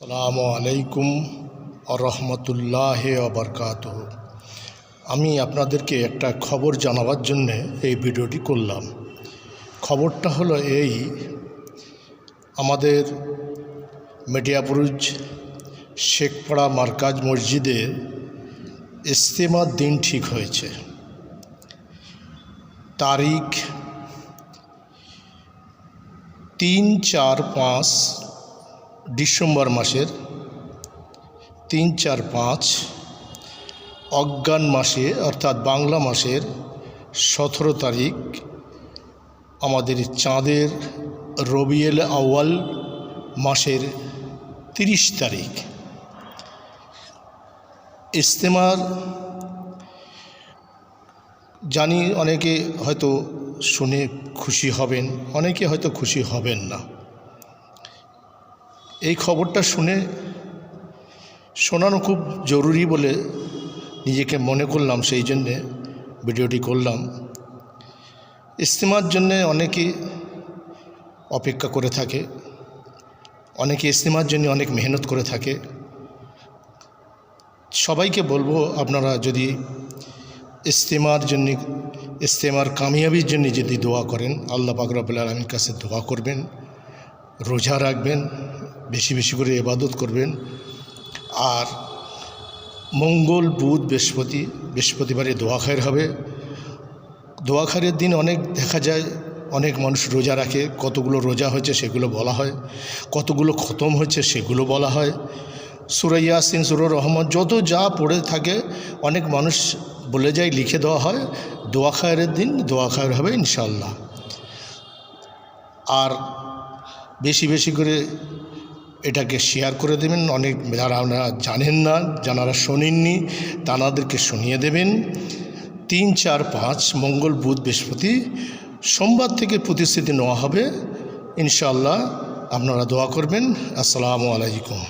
আসসালামু আলাইকুম রহমতুল্লাহি ওয়া বারাকাতুহু। আমি আপনাদেরকে একটা খবর জানাবার জন্য এই ভিডিওটি করলাম। খবরটা হলো এই, আমাদের মেডিয়াপুরুজ শেখপাড়া মার্কাজ মসজিদের ইজতেমার দিন ঠিক হয়েছে। তারিখ 3, 4, 5 ডিসেম্বর মাসের 3, 4, 5 অজ্ঞান মাসে অর্থাৎ বাংলা মাসের 17 তারিখ আমাদের চাঁদের রবিউল আউয়াল মাসের 30 তারিখ ইজতেমার। জানি অনেকে হয়তো শুনে খুশি হবেন, অনেকে হয়তো খুশি হবেন না। এই খবরটা শোনানো খুব জরুরি বলে নিজেকে মনে করলাম, সেই জন্যে ভিডিওটি করলাম। ইজতেমার জন্যে অনেকে অপেক্ষা করে থাকে, অনেকে ইজতেমার জন্য অনেক মেহনত করে থাকে। সবাইকে বলবো, আপনারা যদি ইজতেমার কামিয়াবির জন্য যদি দোয়া করেন, আল্লাহ পাক রব্বুল আলামিনের কাছে দোয়া করবেন, রোজা রাখবেন, বেশি বেশি করে ইবাদত করবেন। আর মঙ্গল, বুধ, বৃহস্পতিবারে দোয়া খায়ের হবে। দোয়া খায়ের দিন অনেক দেখা যায় অনেক মানুষ রোজা রাখে, কতগুলো রোজা হয়েছে সেগুলো বলা হয়, কতগুলো খতম হয়েছে সেগুলো বলা হয়। সূরা ইয়াসিন, সূরা রহমান, যত যা পড়ে থাকে অনেক মানুষ বলে যায়, লিখে দেওয়া হয়। দোয়া খায়ের দিন দোয়া খায়ের হবে ইনশাআল্লাহ। আর বেশি বেশি করে এটাকে শেয়ার করে দেবেন। অনেক যারা জানেন না, যারা শোনেননি তাদেরকে শুনিয়ে দেবেন। 3, 4, 5 মঙ্গল, বুধ, বৃহস্পতি, সোমবার থেকে প্রতিশ্রুতি নেওয়া হবে ইনশাআল্লাহ। আপনারা দোয়া করবেন। আসসালামু আলাইকুম।